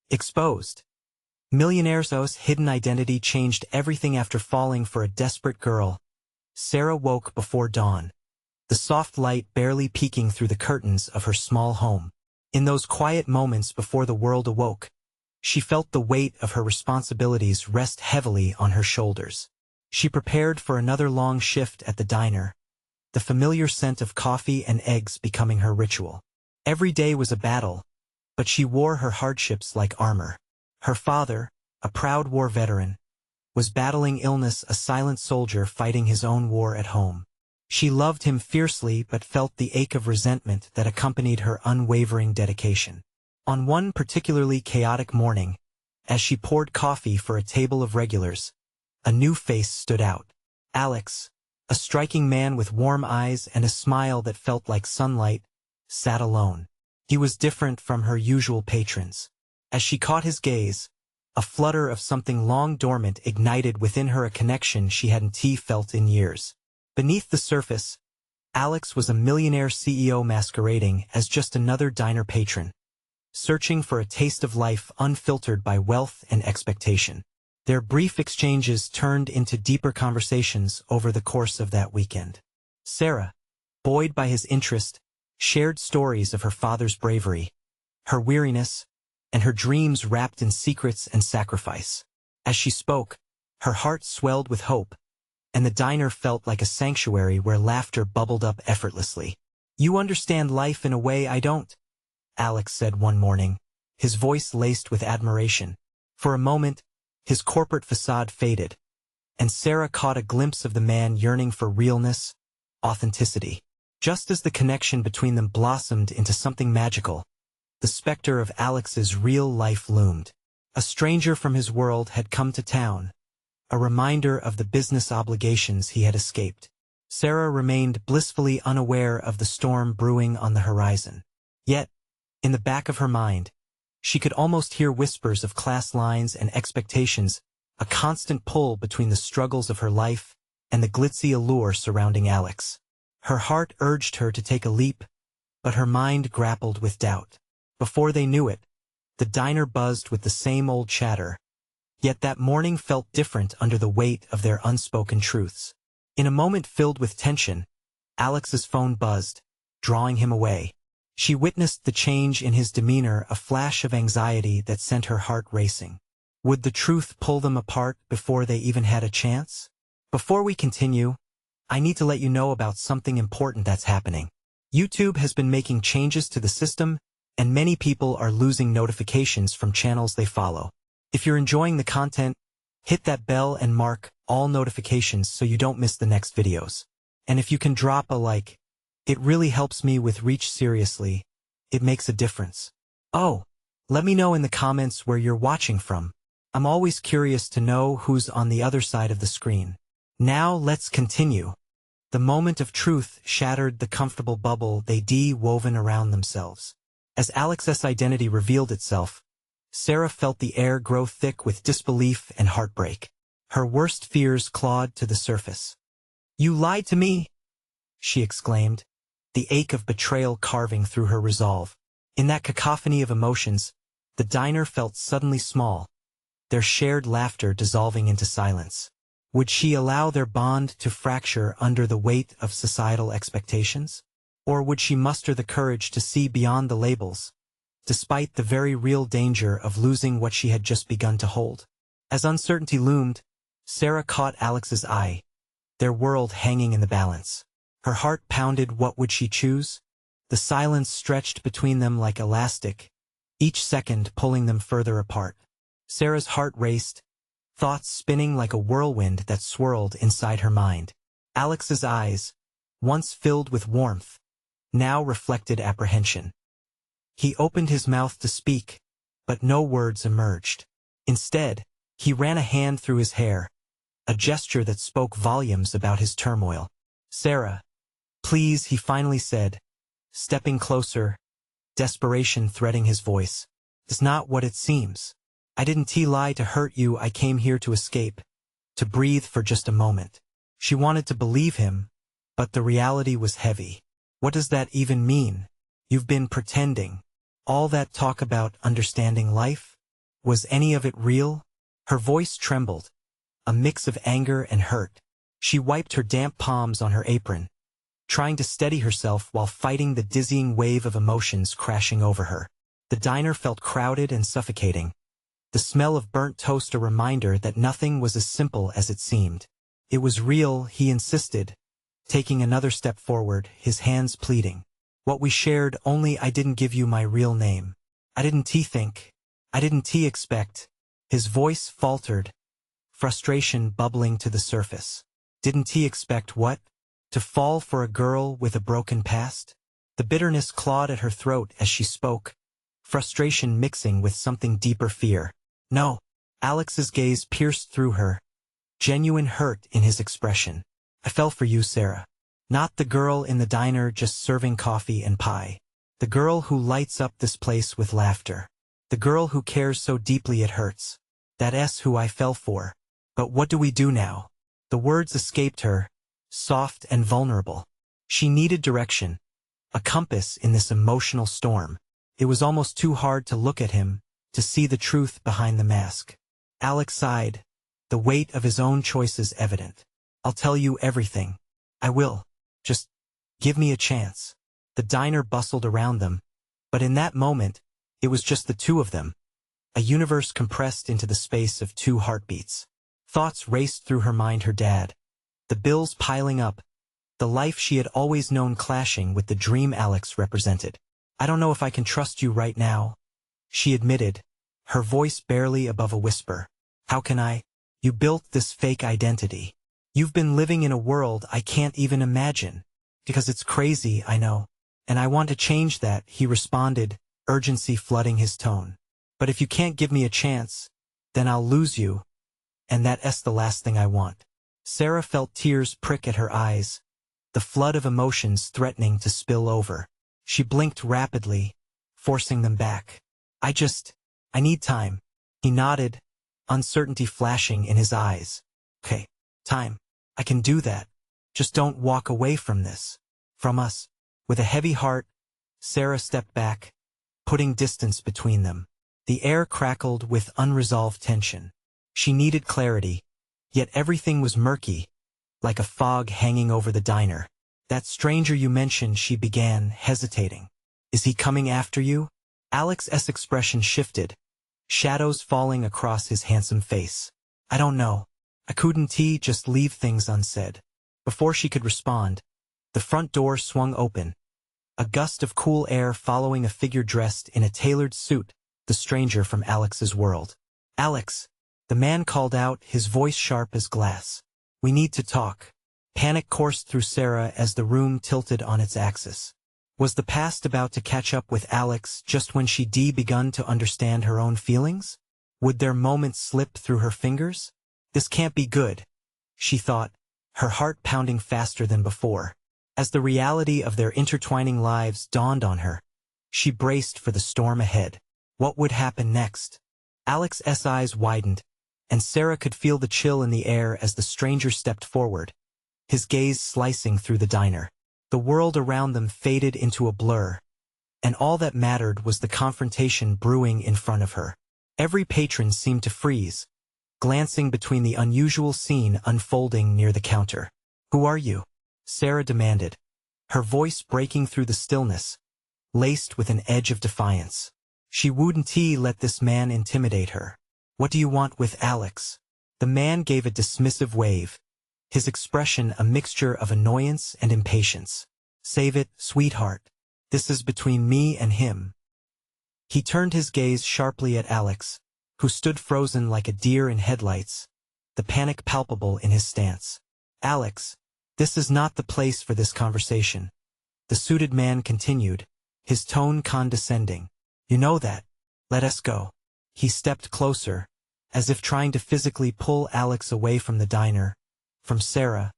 Exposed. Millionaire's hidden identity changed everything after falling for a desperate girl. Sarah woke before dawn, the soft light barely peeking through the curtains of her small home. In those quiet moments before the world awoke, she felt the weight of her responsibilities rest heavily on her shoulders. She prepared for another long shift at the diner, the familiar scent of coffee and eggs becoming her ritual. Every day was a battle, but she wore her hardships like armor. Her father, a proud war veteran, was battling illness, a silent soldier fighting his own war at home. She loved him fiercely but felt the ache of resentment that accompanied her unwavering dedication. On one particularly chaotic morning, as she poured coffee for a table of regulars, a new face stood out. Alex, a striking man with warm eyes and a smile that felt like sunlight, sat alone. He was different from her usual patrons. As she caught his gaze, a flutter of something long dormant ignited within her, a connection she hadn't felt in years. Beneath the surface, Alex was a millionaire CEO masquerading as just another diner patron, searching for a taste of life unfiltered by wealth and expectation. Their brief exchanges turned into deeper conversations over the course of that weekend. Sarah, buoyed by his interest, shared stories of her father's bravery, her weariness, and her dreams wrapped in secrets and sacrifice. As she spoke, her heart swelled with hope, and the diner felt like a sanctuary where laughter bubbled up effortlessly. "You understand life in a way I don't," Alex said one morning, his voice laced with admiration. For a moment, his corporate facade faded, and Sarah caught a glimpse of the man yearning for realness, authenticity. Just as the connection between them blossomed into something magical, the specter of Alex's real life loomed. A stranger from his world had come to town, a reminder of the business obligations he had escaped. Sarah remained blissfully unaware of the storm brewing on the horizon. Yet, in the back of her mind, she could almost hear whispers of class lines and expectations, a constant pull between the struggles of her life and the glitzy allure surrounding Alex. Her heart urged her to take a leap, but her mind grappled with doubt. Before they knew it, the diner buzzed with the same old chatter, yet that morning felt different under the weight of their unspoken truths. In a moment filled with tension, Alex's phone buzzed, drawing him away. She witnessed the change in his demeanor, a flash of anxiety that sent her heart racing. Would the truth pull them apart before they even had a chance? Before we continue, I need to let you know about something important that's happening. YouTube has been making changes to the system, and many people are losing notifications from channels they follow. If you're enjoying the content, hit that bell and mark all notifications so you don't miss the next videos. And if you can drop a like, it really helps me with reach. Seriously, it makes a difference. Oh, let me know in the comments where you're watching from. I'm always curious to know who's on the other side of the screen. Now let's continue. The moment of truth shattered the comfortable bubble they'd woven around themselves. As Alex's identity revealed itself, Sarah felt the air grow thick with disbelief and heartbreak. Her worst fears clawed to the surface. "You lied to me!" she exclaimed, the ache of betrayal carving through her resolve. In that cacophony of emotions, the diner felt suddenly small, their shared laughter dissolving into silence. Would she allow their bond to fracture under the weight of societal expectations? Or would she muster the courage to see beyond the labels, despite the very real danger of losing what she had just begun to hold? As uncertainty loomed, Sarah caught Alex's eye, their world hanging in the balance. Her heart pounded. What would she choose? The silence stretched between them like elastic, each second pulling them further apart. Sarah's heart raced, thoughts spinning like a whirlwind that swirled inside her mind. Alex's eyes, once filled with warmth, now reflected apprehension. He opened his mouth to speak, but no words emerged. Instead, he ran a hand through his hair, a gesture that spoke volumes about his turmoil. "Sarah, please," he finally said, stepping closer, desperation threading his voice. "It's not what it seems. I didn't lie to hurt you. I came here to escape, to breathe for just a moment." She wanted to believe him, but the reality was heavy. "What does that even mean? You've been pretending. All that talk about understanding life? Was any of it real? Her voice trembled, a mix of anger and hurt. She wiped her damp palms on her apron, trying to steady herself while fighting the dizzying wave of emotions crashing over her. The diner felt crowded and suffocating, the smell of burnt toast a reminder that nothing was as simple as it seemed. It was real, he insisted, taking another step forward, his hands pleading. What we shared, only I didn't give you my real name. I didn't think. I didn't expect. His voice faltered, frustration bubbling to the surface. Didn't he expect what? To fall for a girl with a broken past? The bitterness clawed at her throat as she spoke, frustration mixing with something deeper fear. No. Alex's gaze pierced through her, genuine hurt in his expression. I fell for you, Sarah. Not the girl in the diner just serving coffee and pie. The girl who lights up this place with laughter. The girl who cares so deeply it hurts. That's who I fell for. But what do we do now? The words escaped her, soft and vulnerable. She needed direction, a compass in this emotional storm. It was almost too hard to look at him, to see the truth behind the mask. Alex sighed, the weight of his own choices evident. I'll tell you everything. I will. Just give me a chance. The diner bustled around them, but in that moment, it was just the two of them. A universe compressed into the space of 2 heartbeats. Thoughts raced through her mind, her dad. The bills piling up. The life she had always known clashing with the dream Alex represented. I don't know if I can trust you right now, she admitted, her voice barely above a whisper. How can I? You built this fake identity. You've been living in a world I can't even imagine. Because it's crazy, I know. And I want to change that, he responded, urgency flooding his tone. But if you can't give me a chance, then I'll lose you. And that's the last thing I want. Sarah felt tears prick at her eyes, the flood of emotions threatening to spill over. She blinked rapidly, forcing them back. I need time. He nodded, uncertainty flashing in his eyes. Okay, time. I can do that. Just don't walk away from this. From us. With a heavy heart, Sarah stepped back, putting distance between them. The air crackled with unresolved tension. She needed clarity, yet everything was murky, like a fog hanging over the diner. That stranger you mentioned, she began, hesitating. Is he coming after you? Alex's expression shifted, shadows falling across his handsome face. I don't know. I couldn't just leave things unsaid. Before she could respond, the front door swung open, a gust of cool air following a figure dressed in a tailored suit, the stranger from Alex's world. Alex, the man called out, his voice sharp as glass. We need to talk. Panic coursed through Sarah as the room tilted on its axis. Was the past about to catch up with Alex just when she'd begun to understand her own feelings? Would their moments slip through her fingers? This can't be good, she thought, her heart pounding faster than before. As the reality of their intertwining lives dawned on her, she braced for the storm ahead. What would happen next? Alex's eyes widened, and Sarah could feel the chill in the air as the stranger stepped forward, his gaze slicing through the diner. The world around them faded into a blur, and all that mattered was the confrontation brewing in front of her. Every patron seemed to freeze, glancing between the unusual scene unfolding near the counter. Who are you? Sarah demanded, her voice breaking through the stillness, laced with an edge of defiance. She wouldn't let this man intimidate her. What do you want with Alex? The man gave a dismissive wave, his expression a mixture of annoyance and impatience. Save it, sweetheart. This is between me and him. He turned his gaze sharply at Alex, who stood frozen like a deer in headlights, the panic palpable in his stance. Alex, this is not the place for this conversation. The suited man continued, his tone condescending. You know that. Let us go. He stepped closer, as if trying to physically pull Alex away from the diner, from Sarah,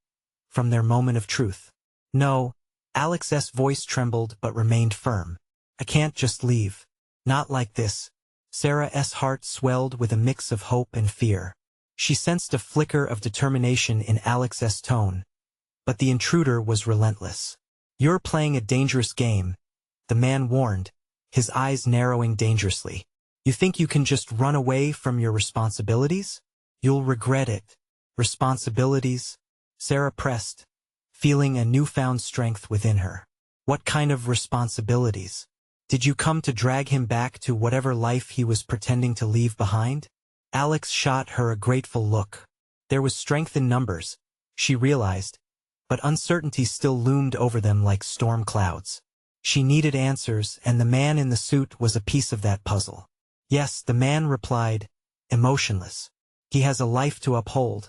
from their moment of truth. No, Alex's voice trembled but remained firm. I can't just leave. Not like this. Sarah's heart swelled with a mix of hope and fear. She sensed a flicker of determination in Alex's tone, but the intruder was relentless. You're playing a dangerous game, the man warned, his eyes narrowing dangerously. You think you can just run away from your responsibilities? You'll regret it. Responsibilities? Sarah pressed, feeling a newfound strength within her. What kind of responsibilities? Did you come to drag him back to whatever life he was pretending to leave behind? Alex shot her a grateful look. There was strength in numbers, she realized, but uncertainty still loomed over them like storm clouds. She needed answers, and the man in the suit was a piece of that puzzle. Yes, the man replied, emotionless. He has a life to uphold,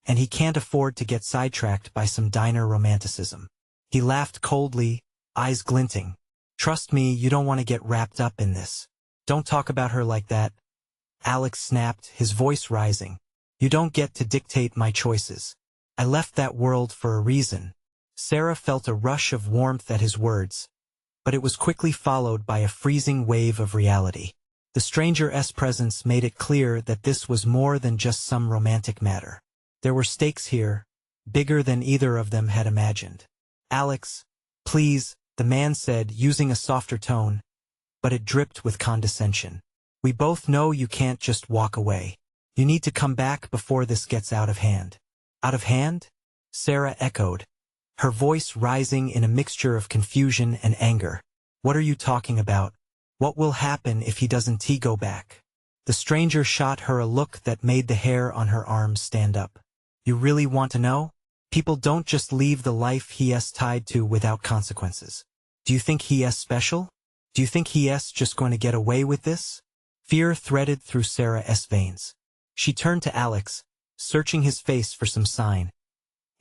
and he can't afford to get sidetracked by some diner romanticism. He laughed coldly, eyes glinting. Trust me, you don't want to get wrapped up in this. Don't talk about her like that. Alex snapped, his voice rising. You don't get to dictate my choices. I left that world for a reason. Sarah felt a rush of warmth at his words, but it was quickly followed by a freezing wave of reality. The stranger's presence made it clear that this was more than just some romantic matter. There were stakes here, bigger than either of them had imagined. Alex, please, the man said, using a softer tone, but it dripped with condescension. We both know you can't just walk away. You need to come back before this gets out of hand. Out of hand? Sarah echoed, her voice rising in a mixture of confusion and anger. What are you talking about? What will happen if he doesn't go back? The stranger shot her a look that made the hair on her arms stand up. You really want to know? People don't just leave the life he's tied to without consequences. Do you think he's special? Do you think he's just going to get away with this? Fear threaded through Sarah's veins. She turned to Alex, searching his face for some sign.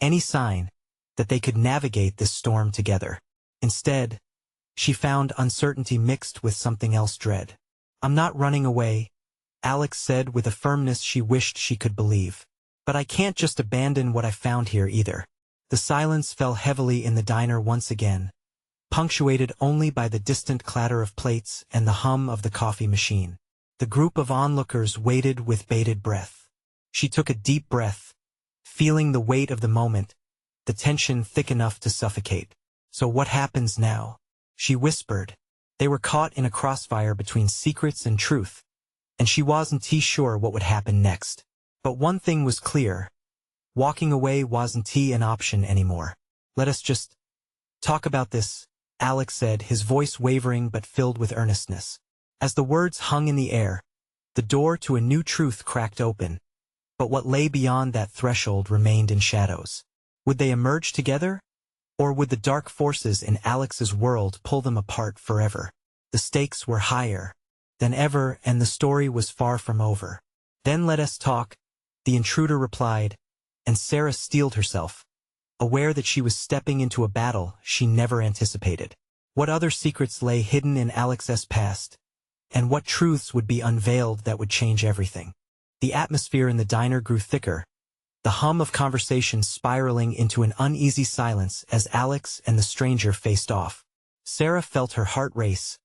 Any sign that they could navigate this storm together. Instead, she found uncertainty mixed with something else, dread. I'm not running away, Alex said with a firmness she wished she could believe. But I can't just abandon what I found here either. The silence fell heavily in the diner once again, punctuated only by the distant clatter of plates and the hum of the coffee machine. The group of onlookers waited with bated breath. She took a deep breath, feeling the weight of the moment, the tension thick enough to suffocate. So what happens now? She whispered. They were caught in a crossfire between secrets and truth, and she wasn't sure what would happen next. But one thing was clear. Walking away wasn't an option anymore. Let us just talk about this, Alex said, his voice wavering but filled with earnestness. As the words hung in the air, the door to a new truth cracked open, but what lay beyond that threshold remained in shadows. Would they emerge together? Or would the dark forces in Alex's world pull them apart forever? The stakes were higher than ever, and the story was far from over. Then let us talk, the intruder replied, and Sarah steeled herself, aware that she was stepping into a battle she never anticipated. What other secrets lay hidden in Alex's past? And what truths would be unveiled that would change everything? The atmosphere in the diner grew thicker, the hum of conversation spiraling into an uneasy silence as Alex and the stranger faced off. Sarah felt her heart race,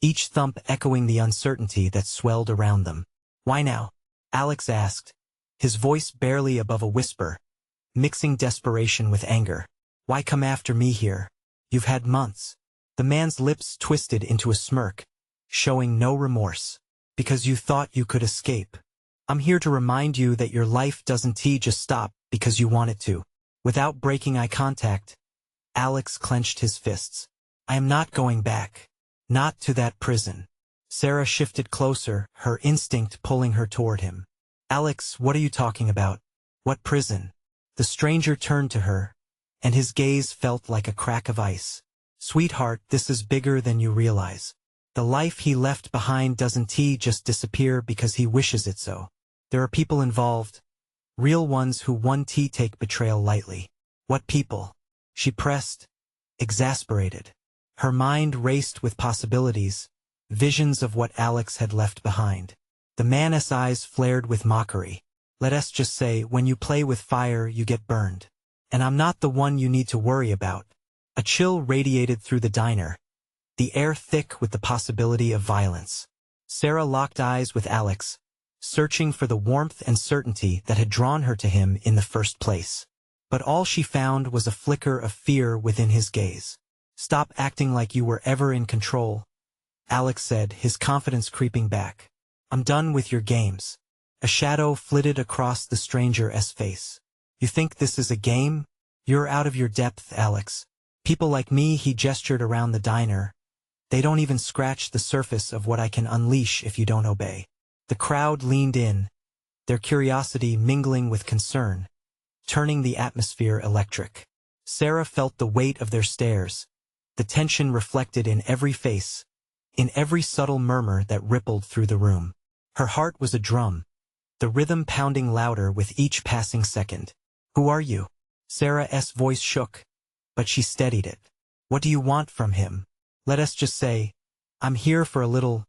each thump echoing the uncertainty that swelled around them. Why now? Alex asked, his voice barely above a whisper, mixing desperation with anger. Why come after me here? You've had months. The man's lips twisted into a smirk, showing no remorse. Because you thought you could escape. I'm here to remind you that your life doesn't just stop because you want it to. Without breaking eye contact, Alex clenched his fists. I am not going back. Not to that prison. Sarah shifted closer, her instinct pulling her toward him. Alex, what are you talking about? What prison? The stranger turned to her, and his gaze felt like a crack of ice. Sweetheart, this is bigger than you realize. The life he left behind doesn't just disappear because he wishes it so. There are people involved, real ones who won't take betrayal lightly. What people? She pressed, exasperated. Her mind raced with possibilities, visions of what Alex had left behind. The man's eyes flared with mockery. Let us just say, when you play with fire, you get burned. And I'm not the one you need to worry about. A chill radiated through the diner, the air thick with the possibility of violence. Sarah locked eyes with Alex, searching for the warmth and certainty that had drawn her to him in the first place. But all she found was a flicker of fear within his gaze. Stop acting like you were ever in control, Alex said, his confidence creeping back. I'm done with your games. A shadow flitted across the stranger's face. You think this is a game? You're out of your depth, Alex. People like me, he gestured around the diner. They don't even scratch the surface of what I can unleash if you don't obey. The crowd leaned in, their curiosity mingling with concern, turning the atmosphere electric. Sarah felt the weight of their stares, the tension reflected in every face, in every subtle murmur that rippled through the room. Her heart was a drum, the rhythm pounding louder with each passing second. Who are you? Sarah's voice shook, but she steadied it. What do you want from him? Let us just say, I'm here for a little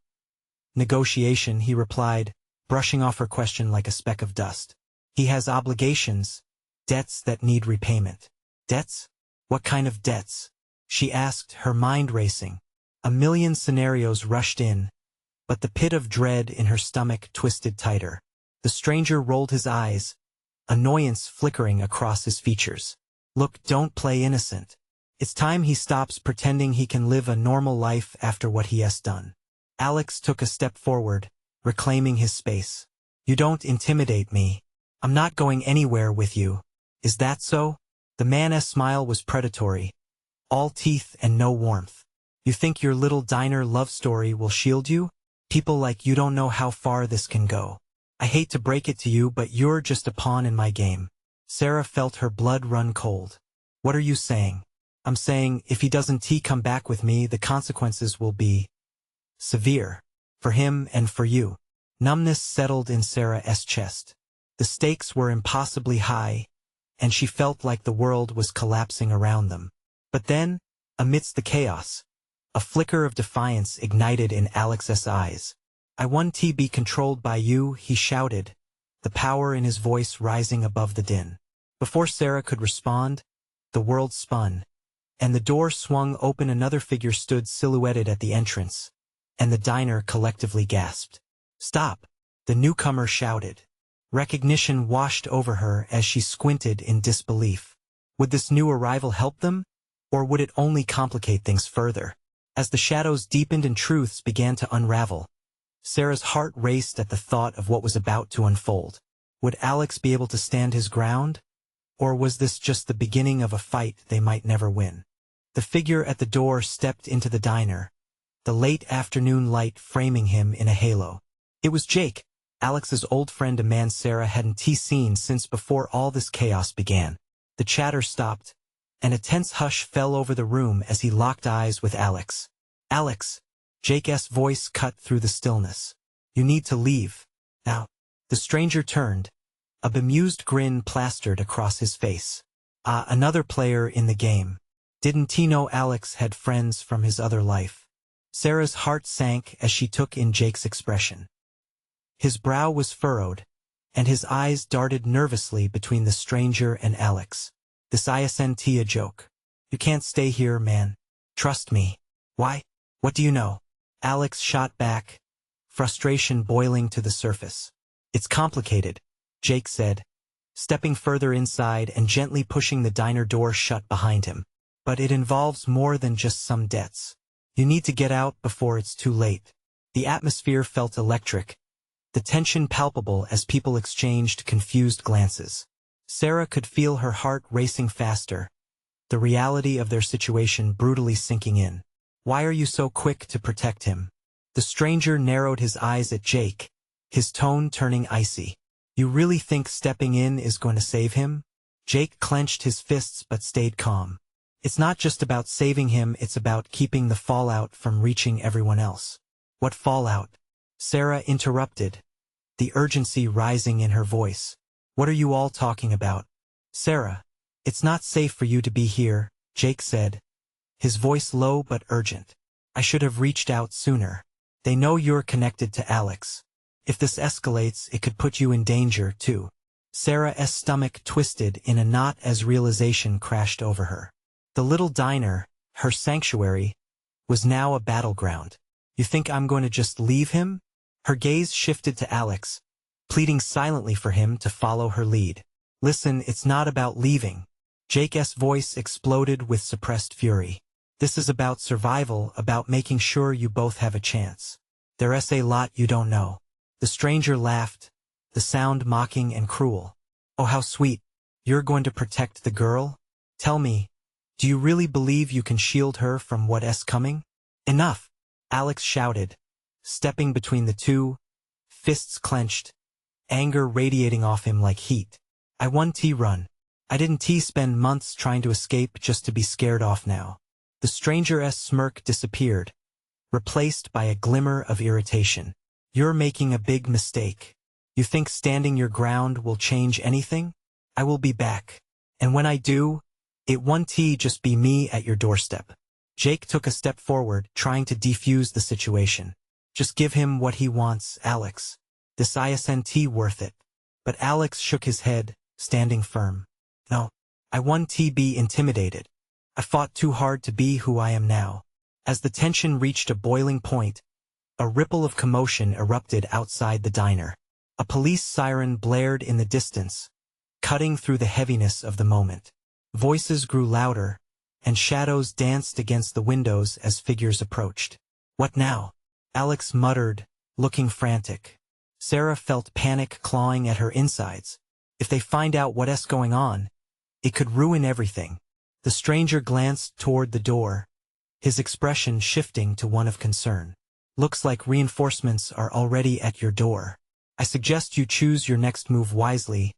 negotiation, he replied, brushing off her question like a speck of dust. He has obligations, debts that need repayment. Debts? What kind of debts? She asked, her mind racing. A million scenarios rushed in, but the pit of dread in her stomach twisted tighter. The stranger rolled his eyes, annoyance flickering across his features. Look, don't play innocent. It's time he stops pretending he can live a normal life after what he has done. Alex took a step forward, reclaiming his space. You don't intimidate me. I'm not going anywhere with you. Is that so? The man's smile was predatory, all teeth and no warmth. You think your little diner love story will shield you? People like you don't know how far this can go. I hate to break it to you, but you're just a pawn in my game. Sarah felt her blood run cold. What are you saying? I'm saying, if he doesn't come back with me, the consequences will be severe. For him and for you. Numbness settled in Sarah's chest. The stakes were impossibly high, and she felt like the world was collapsing around them. But then, amidst the chaos, a flicker of defiance ignited in Alex's eyes. I want to be controlled by you, he shouted, the power in his voice rising above the din. Before Sarah could respond, the world spun, and the door swung open. Another figure stood silhouetted at the entrance, and the diner collectively gasped. Stop! The newcomer shouted. Recognition washed over her as she squinted in disbelief. Would this new arrival help them, or would it only complicate things further? As the shadows deepened and truths began to unravel, Sarah's heart raced at the thought of what was about to unfold. Would Alex be able to stand his ground? Or was this just the beginning of a fight they might never win? The figure at the door stepped into the diner, the late afternoon light framing him in a halo. It was Jake, Alex's old friend, a man Sarah hadn't seen since before all this chaos began. The chatter stopped, and a tense hush fell over the room as he locked eyes with Alex. Alex! Jake's voice cut through the stillness. You need to leave. Now. The stranger turned, a bemused grin plastered across his face. Ah, another player in the game. Didn't he know Alex had friends from his other life? Sarah's heart sank as she took in Jake's expression. His brow was furrowed, and his eyes darted nervously between the stranger and Alex. This isn't a joke. You can't stay here, man. Trust me. Why? What do you know? Alex shot back, frustration boiling to the surface. It's complicated, Jake said, stepping further inside and gently pushing the diner door shut behind him. But it involves more than just some debts. You need to get out before it's too late. The atmosphere felt electric, the tension palpable as people exchanged confused glances. Sarah could feel her heart racing faster, the reality of their situation brutally sinking in. Why are you so quick to protect him? The stranger narrowed his eyes at Jake, his tone turning icy. You really think stepping in is going to save him? Jake clenched his fists but stayed calm. It's not just about saving him, it's about keeping the fallout from reaching everyone else. What fallout? Sarah interrupted, the urgency rising in her voice. What are you all talking about? Sarah, it's not safe for you to be here, Jake said, his voice low but urgent. I should have reached out sooner. They know you're connected to Alex. If this escalates, it could put you in danger, too. Sarah's stomach twisted in a knot as realization crashed over her. The little diner, her sanctuary, was now a battleground. You think I'm going to just leave him? Her gaze shifted to Alex, pleading silently for him to follow her lead. Listen, it's not about leaving. Jake's voice exploded with suppressed fury. This is about survival, about making sure you both have a chance. There's a lot you don't know. The stranger laughed, the sound mocking and cruel. Oh, how sweet. You're going to protect the girl? Tell me, do you really believe you can shield her from what's coming? Enough, Alex shouted, stepping between the two, fists clenched, anger radiating off him like heat. I won run. I didn't spend months trying to escape just to be scared off now. The stranger's smirk disappeared, replaced by a glimmer of irritation. You're making a big mistake. You think standing your ground will change anything? I will be back. And when I do, it won't just be me at your doorstep. Jake took a step forward, trying to defuse the situation. Just give him what he wants, Alex. This isn't worth it. But Alex shook his head, standing firm. No, I won't be intimidated. I fought too hard to be who I am now. As the tension reached a boiling point, a ripple of commotion erupted outside the diner. A police siren blared in the distance, cutting through the heaviness of the moment. Voices grew louder, and shadows danced against the windows as figures approached. What now? Alex muttered, looking frantic. Sarah felt panic clawing at her insides. If they find out what's going on, it could ruin everything. The stranger glanced toward the door, his expression shifting to one of concern. Looks like reinforcements are already at your door. I suggest you choose your next move wisely,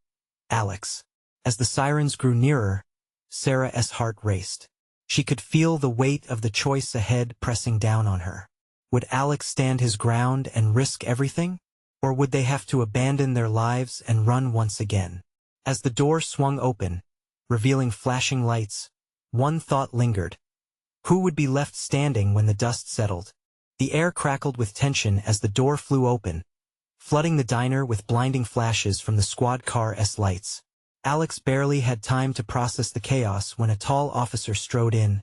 Alex. As the sirens grew nearer, Sarah's heart raced. She could feel the weight of the choice ahead pressing down on her. Would Alex stand his ground and risk everything? Or would they have to abandon their lives and run once again? As the door swung open, revealing flashing lights, one thought lingered. Who would be left standing when the dust settled? The air crackled with tension as the door flew open, flooding the diner with blinding flashes from the squad car's lights. Alex barely had time to process the chaos when a tall officer strode in,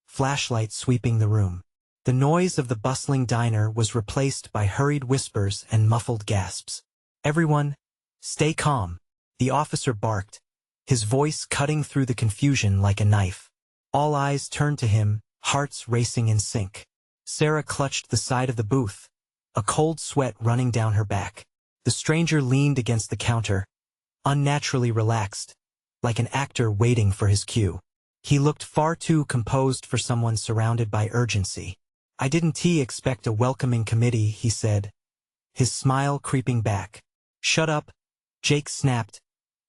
flashlight sweeping the room. The noise of the bustling diner was replaced by hurried whispers and muffled gasps. Everyone, stay calm, the officer barked, his voice cutting through the confusion like a knife. All eyes turned to him, hearts racing in sync. Sarah clutched the side of the booth, a cold sweat running down her back. The stranger leaned against the counter, unnaturally relaxed, like an actor waiting for his cue. He looked far too composed for someone surrounded by urgency. I didn't expect a welcoming committee, he said, his smile creeping back. Shut up, Jake snapped,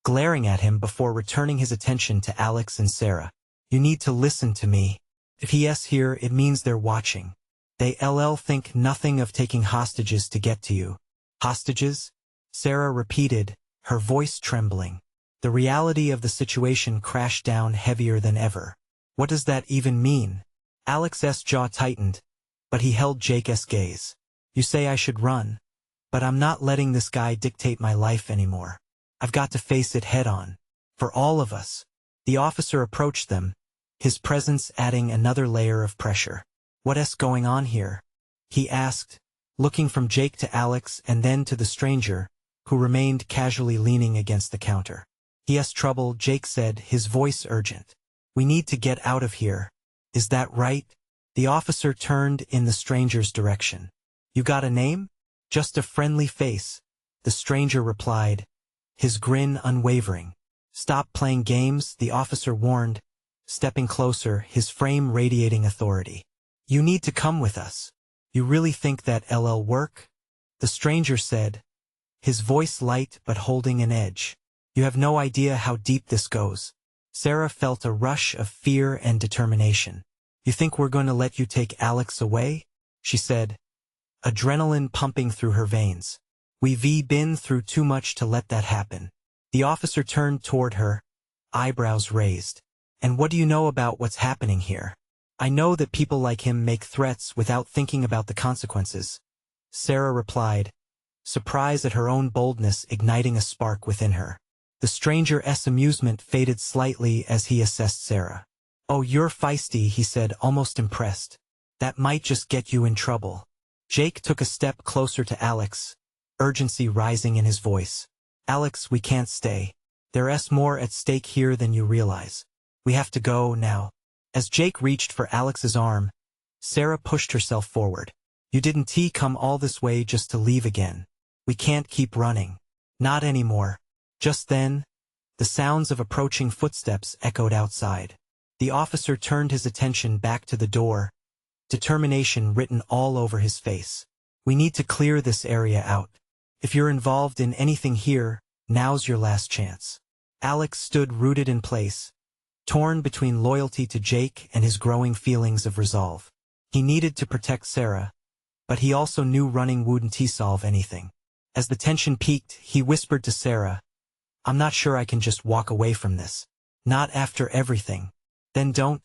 glaring at him before returning his attention to Alex and Sarah. You need to listen to me. If he's here, it means they're watching. They think nothing of taking hostages to get to you. Hostages? Sarah repeated, her voice trembling. The reality of the situation crashed down heavier than ever. What does that even mean? Alex's jaw tightened, but he held Jake's gaze. You say I should run, but I'm not letting this guy dictate my life anymore. I've got to face it head on. For all of us. The officer approached them, his presence adding another layer of pressure. What's going on here? He asked, looking from Jake to Alex and then to the stranger, who remained casually leaning against the counter. He has trouble, Jake said, his voice urgent. We need to get out of here. Is that right? The officer turned in the stranger's direction. You got a name? Just a friendly face, the stranger replied, his grin unwavering. Stop playing games, the officer warned, stepping closer, his frame radiating authority. You need to come with us. You really think that'll work? The stranger said, his voice light but holding an edge. You have no idea how deep this goes. Sarah felt a rush of fear and determination. You think we're going to let you take Alex away? She said, adrenaline pumping through her veins. We've been through too much to let that happen. The officer turned toward her, eyebrows raised. And what do you know about what's happening here? I know that people like him make threats without thinking about the consequences. Sarah replied, surprise at her own boldness igniting a spark within her. The stranger's amusement faded slightly as he assessed Sarah. Oh, you're feisty, he said, almost impressed. That might just get you in trouble. Jake took a step closer to Alex, urgency rising in his voice. Alex, we can't stay. There's more at stake here than you realize. We have to go now. As Jake reached for Alex's arm, Sarah pushed herself forward. You didn't come all this way just to leave again. We can't keep running. Not anymore. Just then, the sounds of approaching footsteps echoed outside. The officer turned his attention back to the door, determination written all over his face. We need to clear this area out. If you're involved in anything here, now's your last chance. Alex stood rooted in place, torn between loyalty to Jake and his growing feelings of resolve. He needed to protect Sarah, but he also knew running wouldn't solve anything. As the tension peaked, he whispered to Sarah, "I'm not sure I can just walk away from this. Not after everything." "Then don't,"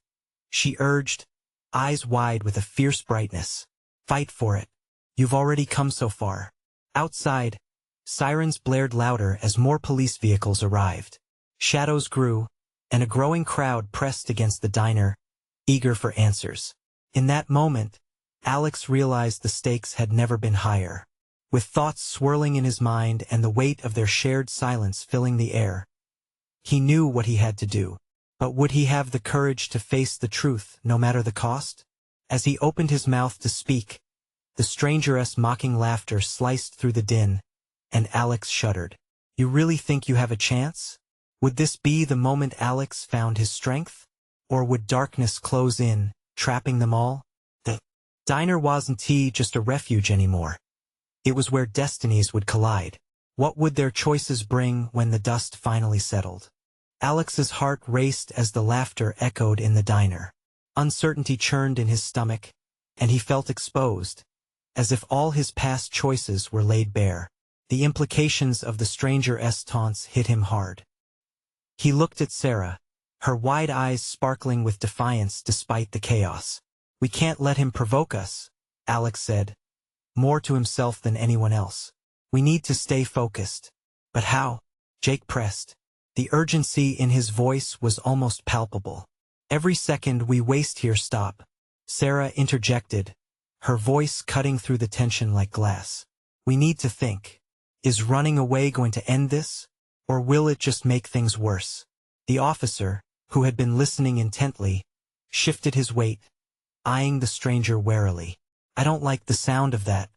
she urged, eyes wide with a fierce brightness. "Fight for it. You've already come so far." Outside, sirens blared louder as more police vehicles arrived. Shadows grew, and a growing crowd pressed against the diner, eager for answers. In that moment, Alex realized the stakes had never been higher. With thoughts swirling in his mind and the weight of their shared silence filling the air, he knew what he had to do. But would he have the courage to face the truth, no matter the cost? As he opened his mouth to speak, the stranger's mocking laughter sliced through the din, and Alex shuddered. "You really think you have a chance?" Would this be the moment Alex found his strength? Or would darkness close in, trapping them all? The diner wasn't just a refuge anymore. It was where destinies would collide. What would their choices bring when the dust finally settled? Alex's heart raced as the laughter echoed in the diner. Uncertainty churned in his stomach, and he felt exposed, as if all his past choices were laid bare. The implications of the stranger's taunts hit him hard. He looked at Sarah, her wide eyes sparkling with defiance despite the chaos. "We can't let him provoke us," Alex said, more to himself than anyone else. "We need to stay focused." "But how?" Jake pressed. The urgency in his voice was almost palpable. "Every second we waste here stop," Sarah interjected, her voice cutting through the tension like glass. "We need to think. Is running away going to end this? Or will it just make things worse?" The officer, who had been listening intently, shifted his weight, eyeing the stranger warily. "I don't like the sound of that.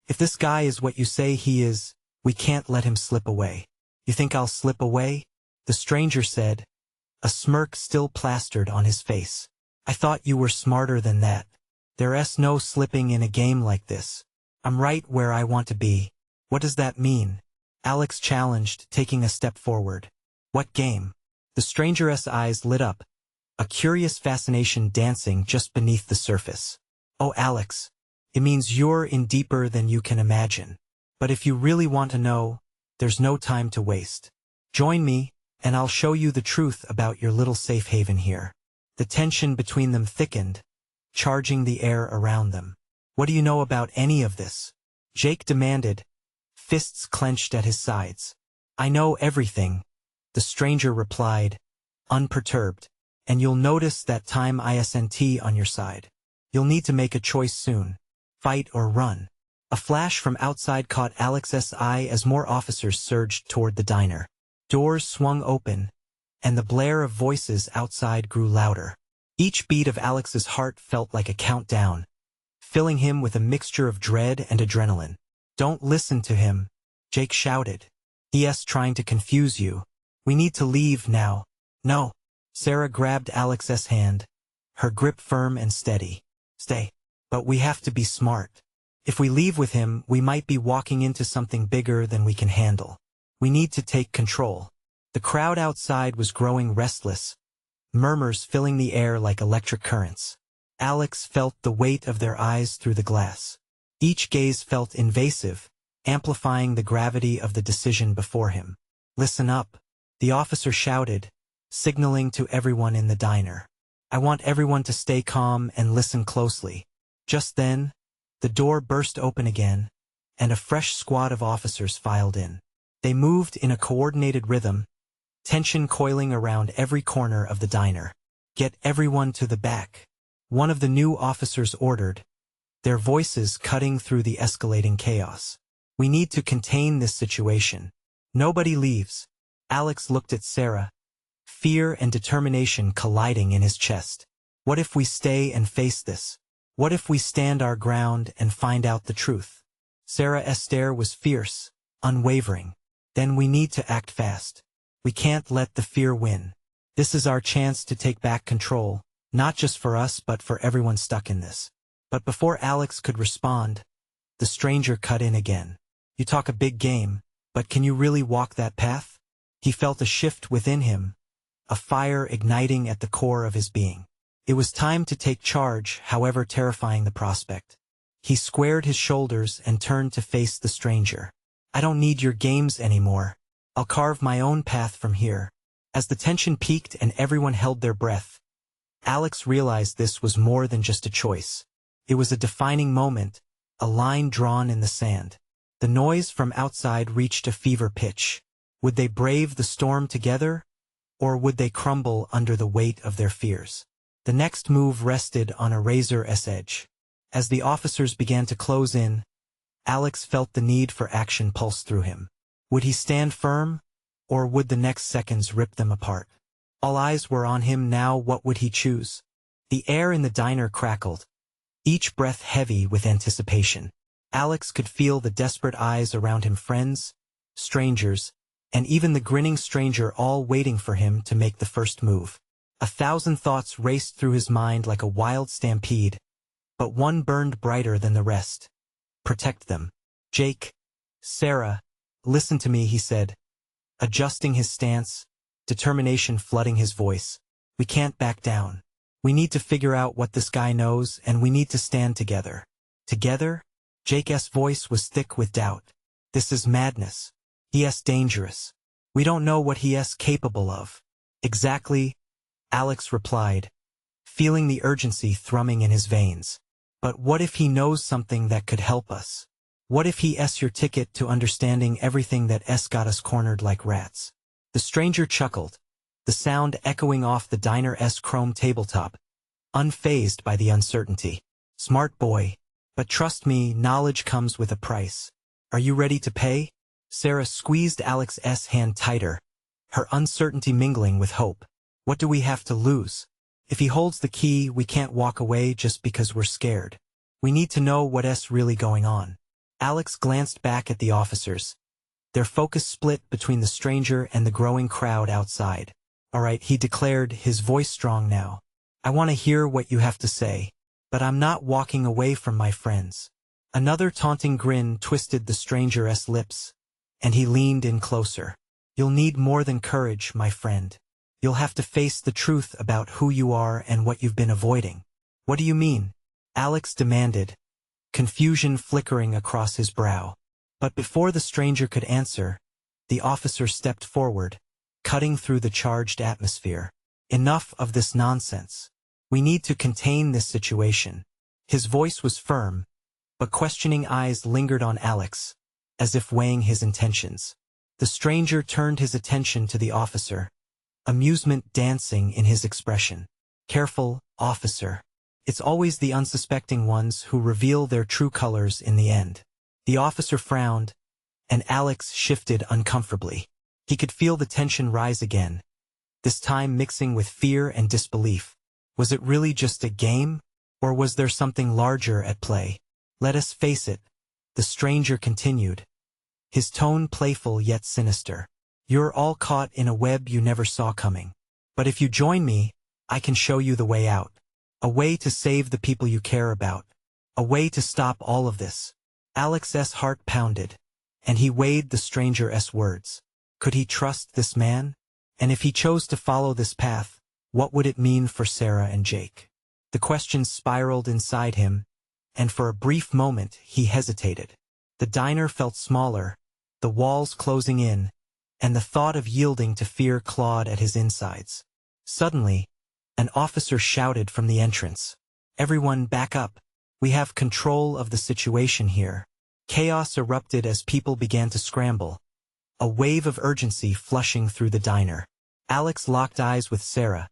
If this guy is what you say he is, we can't let him slip away." "You think I'll slip away?" the stranger said, a smirk still plastered on his face. "I thought you were smarter than that. There's no slipping in a game like this. I'm right where I want to be." "What does that mean?" Alex challenged, taking a step forward. "What game?" The stranger's eyes lit up, a curious fascination dancing just beneath the surface. "Oh, Alex, it means you're in deeper than you can imagine. But if you really want to know, there's no time to waste. Join me, and I'll show you the truth about your little safe haven here." The tension between them thickened, charging the air around them. "What do you know about any of this?" Jake demanded, fists clenched at his sides. "I know everything," the stranger replied, unperturbed. "And you'll notice that time isn't on your side. You'll need to make a choice soon. Fight or run." A flash from outside caught Alex's eye as more officers surged toward the diner. Doors swung open, and the blare of voices outside grew louder. Each beat of Alex's heart felt like a countdown, filling him with a mixture of dread and adrenaline. "Don't listen to him," Jake shouted. "He's trying to confuse you. We need to leave now." "No." Sarah grabbed Alex's hand, her grip firm and steady. "Stay. But we have to be smart. If we leave with him, we might be walking into something bigger than we can handle. We need to take control." The crowd outside was growing restless, murmurs filling the air like electric currents. Alex felt the weight of their eyes through the glass. Each gaze felt invasive, amplifying the gravity of the decision before him. "Listen up," the officer shouted, signaling to everyone in the diner. "I want everyone to stay calm and listen closely." Just then, the door burst open again, and a fresh squad of officers filed in. They moved in a coordinated rhythm, tension coiling around every corner of the diner. "Get everyone to the back," one of the new officers ordered, their voices cutting through the escalating chaos. "We need to contain this situation. Nobody leaves." Alex looked at Sarah, fear and determination colliding in his chest. "What if we stay and face this? What if we stand our ground and find out the truth?" Sarah's stare was fierce, unwavering. Then we need to act fast. We can't let the fear win. This is our chance to take back control, not just for us but for everyone stuck in this. But before Alex could respond, the stranger cut in again. You talk a big game, but can you really walk that path? He felt a shift within him, a fire igniting at the core of his being. It was time to take charge, however terrifying the prospect. He squared his shoulders and turned to face the stranger. I don't need your games anymore. I'll carve my own path from here. As the tension peaked and everyone held their breath, Alex realized this was more than just a choice. It was a defining moment, a line drawn in the sand. The noise from outside reached a fever pitch. Would they brave the storm together, or would they crumble under the weight of their fears? The next move rested on a razor's edge. As the officers began to close in, Alex felt the need for action pulse through him. Would he stand firm, or would the next seconds rip them apart? All eyes were on him now. What would he choose? The air in the diner crackled, each breath heavy with anticipation. Alex could feel the desperate eyes around him, friends, strangers, and even the grinning stranger all waiting for him to make the first move. 1,000 thoughts raced through his mind like a wild stampede, but one burned brighter than the rest. Protect them. Jake, Sarah, listen to me, he said, adjusting his stance, determination flooding his voice. We can't back down. We need to figure out what this guy knows, and we need to stand together. Together? Jake's voice was thick with doubt. This is madness. He's dangerous. We don't know what he's capable of. Exactly, Alex replied, feeling the urgency thrumming in his veins. But what if he knows something that could help us? What if he's your ticket to understanding everything that's got us cornered like rats? The stranger chuckled, the sound echoing off the diner's chrome tabletop, unfazed by the uncertainty. Smart boy. But trust me, knowledge comes with a price. Are you ready to pay? Sarah squeezed Alex's hand tighter, her uncertainty mingling with hope. What do we have to lose? If he holds the key, we can't walk away just because we're scared. We need to know what's really going on. Alex glanced back at the officers. Their focus split between the stranger and the growing crowd outside. All right, he declared, his voice strong now. I want to hear what you have to say. But I'm not walking away from my friends. Another taunting grin twisted the stranger's lips, and he leaned in closer. You'll need more than courage, my friend. You'll have to face the truth about who you are and what you've been avoiding. What do you mean? Alex demanded, confusion flickering across his brow. But before the stranger could answer, the officer stepped forward, cutting through the charged atmosphere. Enough of this nonsense. We need to contain this situation. His voice was firm, but questioning eyes lingered on Alex, as if weighing his intentions. The stranger turned his attention to the officer, amusement dancing in his expression. Careful, officer. It's always the unsuspecting ones who reveal their true colors in the end. The officer frowned, and Alex shifted uncomfortably. He could feel the tension rise again, this time mixing with fear and disbelief. Was it really just a game, or was there something larger at play? Let us face it, the stranger continued, his tone playful yet sinister. You're all caught in a web you never saw coming. But if you join me, I can show you the way out. A way to save the people you care about. A way to stop all of this. Alex's heart pounded, and he weighed the stranger's words. Could he trust this man? And if he chose to follow this path, what would it mean for Sarah and Jake? The questions spiraled inside him, and for a brief moment he hesitated. The diner felt smaller, the walls closing in, and the thought of yielding to fear clawed at his insides. Suddenly, an officer shouted from the entrance. Everyone back up. We have control of the situation here. Chaos erupted as people began to scramble, a wave of urgency flushing through the diner. Alex locked eyes with Sarah,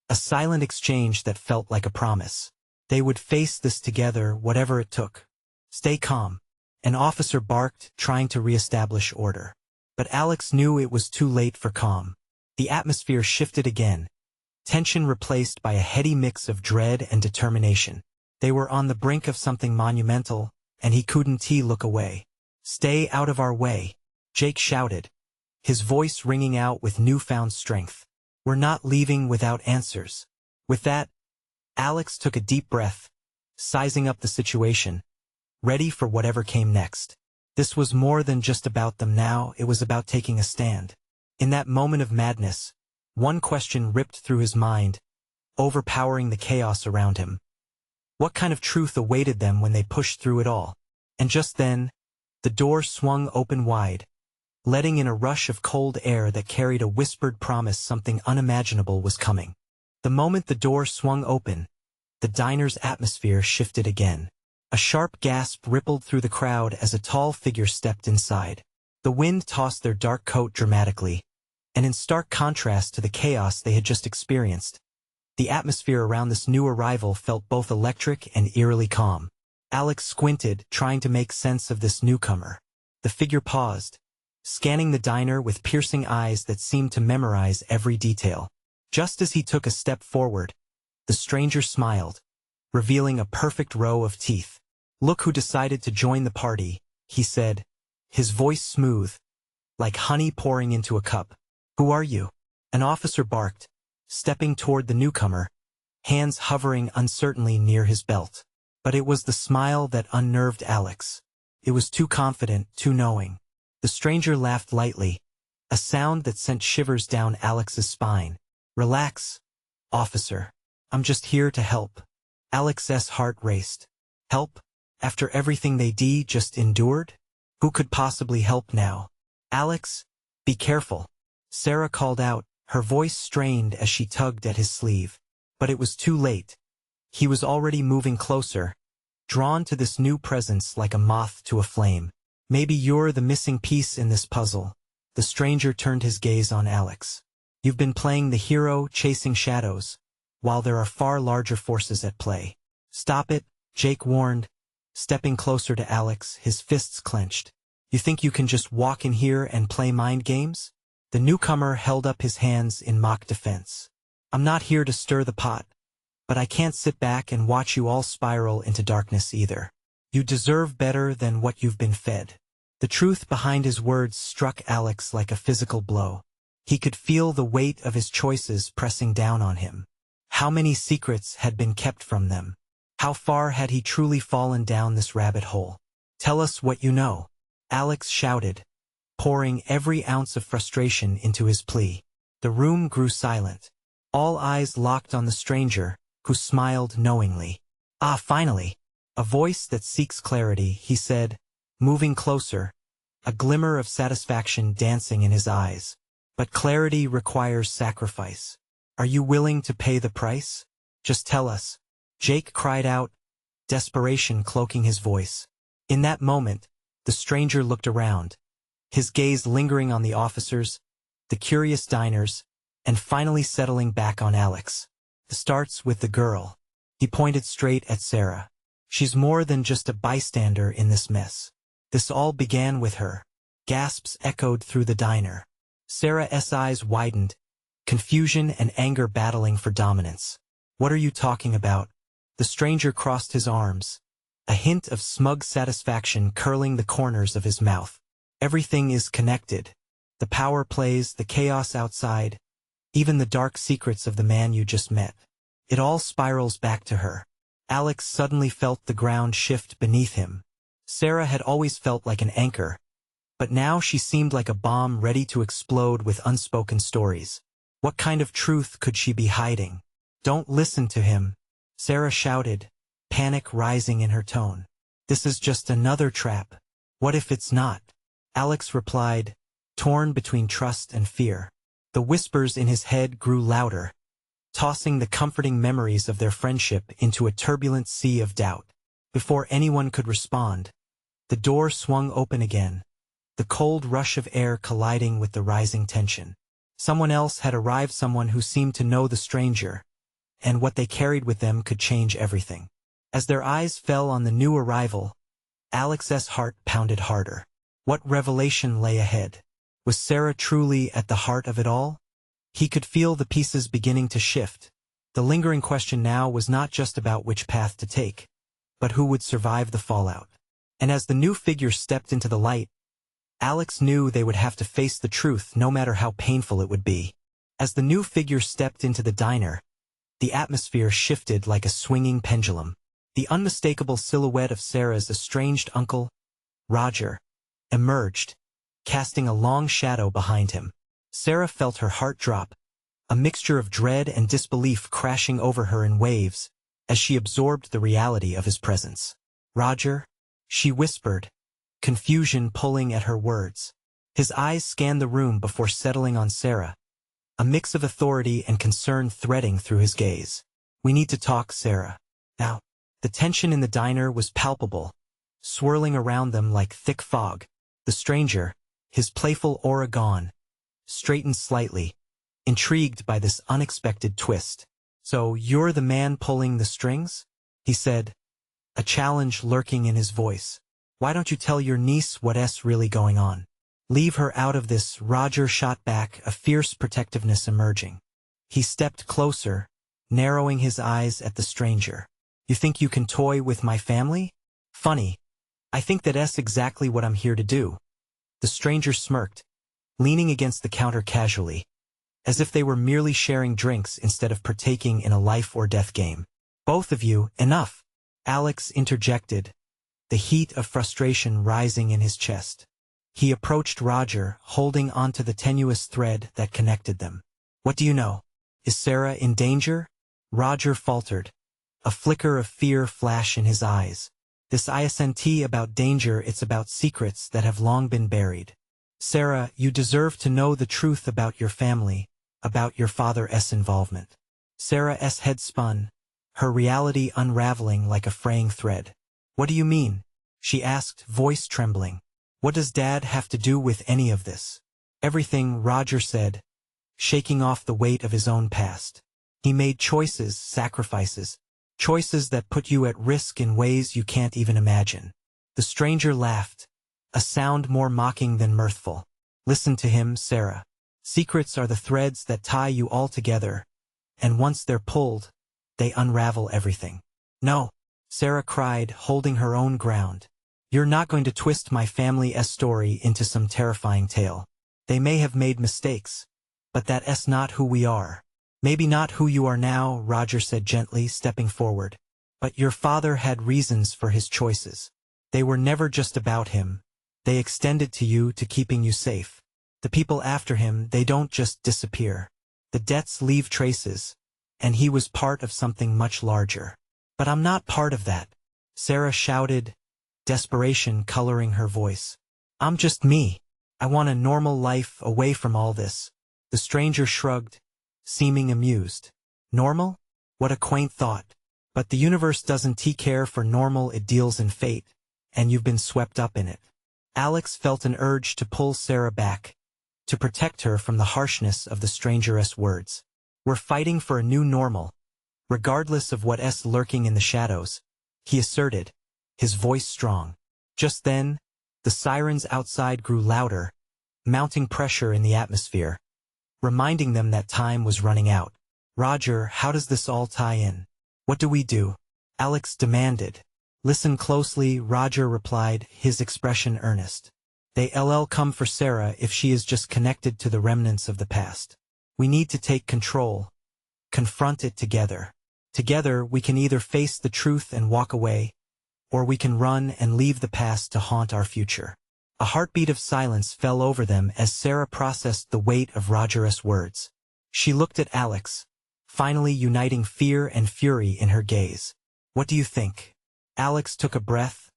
a silent exchange that felt like a promise. They would face this together, whatever it took. Stay calm. An officer barked, trying to reestablish order. But Alex knew it was too late for calm. The atmosphere shifted again, tension replaced by a heady mix of dread and determination. They were on the brink of something monumental, and he couldn't look away. "Stay out of our way," Jake shouted, his voice ringing out with newfound strength. "We're not leaving without answers." With that, Alex took a deep breath, sizing up the situation, ready for whatever came next. This was more than just about them now, it was about taking a stand. In that moment of madness, one question ripped through his mind, overpowering the chaos around him. What kind of truth awaited them when they pushed through it all? And just then, the door swung open wide, letting in a rush of cold air that carried a whispered promise something unimaginable was coming. The moment the door swung open, the diner's atmosphere shifted again. A sharp gasp rippled through the crowd as a tall figure stepped inside. The wind tossed their dark coat dramatically, and in stark contrast to the chaos they had just experienced, the atmosphere around this new arrival felt both electric and eerily calm. Alex squinted, trying to make sense of this newcomer. The figure paused, scanning the diner with piercing eyes that seemed to memorize every detail. Just as he took a step forward, the stranger smiled, revealing a perfect row of teeth. "Look who decided to join the party," he said, his voice smooth, like honey pouring into a cup. "Who are you?" An officer barked, stepping toward the newcomer, hands hovering uncertainly near his belt. But it was the smile that unnerved Alex. It was too confident, too knowing. The stranger laughed lightly, a sound that sent shivers down Alex's spine. "Relax, officer. I'm just here to help." Alex's heart raced. Help? After everything they just endured? Who could possibly help now? "Alex, be careful," Sarah called out, her voice strained as she tugged at his sleeve. But it was too late. He was already moving closer, drawn to this new presence like a moth to a flame. "Maybe you're the missing piece in this puzzle." The stranger turned his gaze on Alex. "You've been playing the hero, chasing shadows, while there are far larger forces at play." "Stop it," Jake warned, stepping closer to Alex, his fists clenched. "You think you can just walk in here and play mind games?" The newcomer held up his hands in mock defense. "I'm not here to stir the pot, but I can't sit back and watch you all spiral into darkness either. You deserve better than what you've been fed." The truth behind his words struck Alex like a physical blow. He could feel the weight of his choices pressing down on him. How many secrets had been kept from them? How far had he truly fallen down this rabbit hole? "Tell us what you know," Alex shouted, pouring every ounce of frustration into his plea. The room grew silent. All eyes locked on the stranger, who smiled knowingly. "Ah, finally! A voice that seeks clarity," he said, moving closer, a glimmer of satisfaction dancing in his eyes. "But clarity requires sacrifice. Are you willing to pay the price? Just tell us," Jake cried out, desperation cloaking his voice. In that moment, the stranger looked around, his gaze lingering on the officers, the curious diners, and finally settling back on Alex. "It starts with the girl." He pointed straight at Sarah. "She's more than just a bystander in this mess. This all began with her." Gasps echoed through the diner. Sarah's eyes widened, confusion and anger battling for dominance. "What are you talking about?" The stranger crossed his arms, a hint of smug satisfaction curling the corners of his mouth. "Everything is connected. The power plays, the chaos outside, even the dark secrets of the man you just met. It all spirals back to her." Alex suddenly felt the ground shift beneath him. Sarah had always felt like an anchor, but now she seemed like a bomb ready to explode with unspoken stories. What kind of truth could she be hiding? "Don't listen to him," Sarah shouted, panic rising in her tone. "This is just another trap." "What if it's not?" Alex replied, torn between trust and fear. The whispers in his head grew louder, tossing the comforting memories of their friendship into a turbulent sea of doubt. Before anyone could respond, the door swung open again, the cold rush of air colliding with the rising tension. Someone else had arrived, someone who seemed to know the stranger, and what they carried with them could change everything. As their eyes fell on the new arrival, Alex's heart pounded harder. What revelation lay ahead? Was Sarah truly at the heart of it all? He could feel the pieces beginning to shift. The lingering question now was not just about which path to take, but who would survive the fallout. And as the new figure stepped into the light, Alex knew they would have to face the truth no matter how painful it would be. As the new figure stepped into the diner, the atmosphere shifted like a swinging pendulum. The unmistakable silhouette of Sarah's estranged uncle, Roger, emerged, casting a long shadow behind him. Sarah felt her heart drop, a mixture of dread and disbelief crashing over her in waves as she absorbed the reality of his presence. "Roger," she whispered, confusion pulling at her words. His eyes scanned the room before settling on Sarah, a mix of authority and concern threading through his gaze. "We need to talk, Sarah." Now, the tension in the diner was palpable, swirling around them like thick fog. The stranger, his playful aura gone, straightened slightly, intrigued by this unexpected twist. "So you're the man pulling the strings?" he said, a challenge lurking in his voice. "Why don't you tell your niece what's really going on?" "Leave her out of this," Roger shot back, a fierce protectiveness emerging. He stepped closer, narrowing his eyes at the stranger. "You think you can toy with my family? Funny. I think that's exactly what I'm here to do." The stranger smirked, leaning against the counter casually, as if they were merely sharing drinks instead of partaking in a life-or-death game. "Both of you, enough," Alex interjected, the heat of frustration rising in his chest. He approached Roger, holding onto the tenuous thread that connected them. "What do you know? Is Sarah in danger?" Roger faltered, a flicker of fear flash in his eyes. "This isn't about danger, it's about secrets that have long been buried. Sarah, you deserve to know the truth about your family, about your father's involvement." Sarah's head spun, her reality unraveling like a fraying thread. "What do you mean?" she asked, voice trembling. "What does Dad have to do with any of this?" "Everything," Roger said, shaking off the weight of his own past. "He made choices, sacrifices, choices that put you at risk in ways you can't even imagine." The stranger laughed, a sound more mocking than mirthful. "Listen to him, Sarah. Secrets are the threads that tie you all together, and once they're pulled, they unravel everything." "No," Sarah cried, holding her own ground. "You're not going to twist my family's story into some terrifying tale. They may have made mistakes, but that's not who we are." "Maybe not who you are now," Roger said gently, stepping forward. "But your father had reasons for his choices. They were never just about him. They extended to you, to keeping you safe. The people after him, they don't just disappear. The debts leave traces, and he was part of something much larger." "But I'm not part of that," Sarah shouted, desperation coloring her voice. "I'm just me. I want a normal life away from all this." The stranger shrugged, seeming amused. "Normal? What a quaint thought. But the universe doesn't care for normal, it deals in fate, and you've been swept up in it." Alex felt an urge to pull Sarah back, to protect her from the harshness of the stranger's words. "We're fighting for a new normal, regardless of what's lurking in the shadows," he asserted, his voice strong. Just then, the sirens outside grew louder, mounting pressure in the atmosphere, reminding them that time was running out. "Roger, how does this all tie in? What do we do?" Alex demanded. "Listen closely," Roger replied, his expression earnest. "They'll come for Sarah if she is just connected to the remnants of the past. We need to take control, confront it together. Together we can either face the truth and walk away, or we can run and leave the past to haunt our future." A heartbeat of silence fell over them as Sarah processed the weight of Roger's words. She looked at Alex, finally uniting fear and fury in her gaze. "What do you think?" Alex took a breath,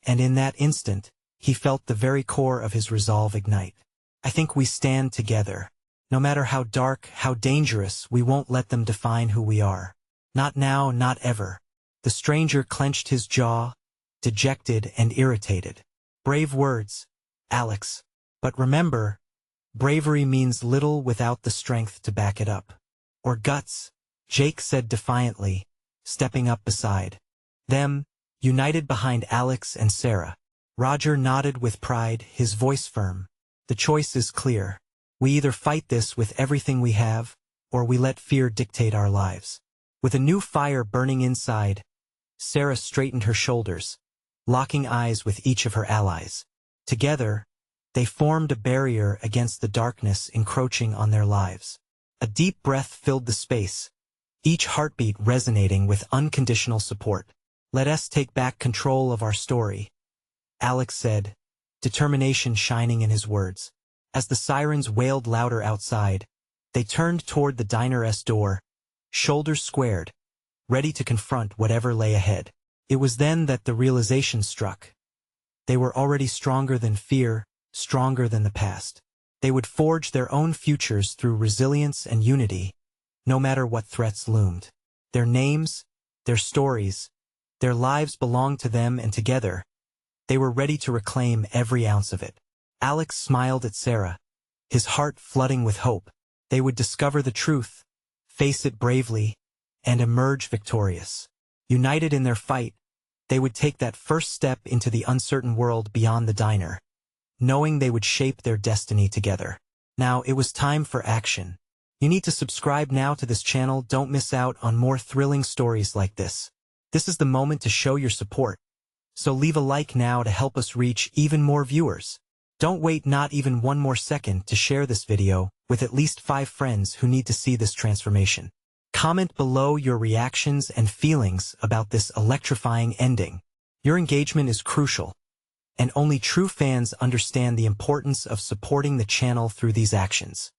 and in that instant, he felt the very core of his resolve ignite. "I think we stand together. No matter how dark, how dangerous, we won't let them define who we are. Not now, not ever." The stranger clenched his jaw, dejected and irritated. "Brave words, Alex. But remember, bravery means little without the strength to back it up. Or guts," Jake said defiantly, stepping up beside them, united behind Alex and Sarah. Roger nodded with pride, his voice firm. "The choice is clear. We either fight this with everything we have, or we let fear dictate our lives." With a new fire burning inside, Sarah straightened her shoulders, locking eyes with each of her allies. Together, they formed a barrier against the darkness encroaching on their lives. A deep breath filled the space, each heartbeat resonating with unconditional support. "Let us take back control of our story," Alex said, determination shining in his words. As the sirens wailed louder outside, they turned toward the diner's door, shoulders squared, ready to confront whatever lay ahead. It was then that the realization struck. They were already stronger than fear, stronger than the past. They would forge their own futures through resilience and unity, no matter what threats loomed. Their names, their stories, their lives belonged to them, and together, they were ready to reclaim every ounce of it. Alex smiled at Sarah, his heart flooding with hope. They would discover the truth, face it bravely, and emerge victorious. United in their fight, they would take that first step into the uncertain world beyond the diner, knowing they would shape their destiny together. Now it was time for action. You need to subscribe now to this channel. Don't miss out on more thrilling stories like this. This is the moment to show your support. So leave a like now to help us reach even more viewers. Don't wait not even one more second to share this video with at least 5 friends who need to see this transformation. Comment below your reactions and feelings about this electrifying ending. Your engagement is crucial, and only true fans understand the importance of supporting the channel through these actions.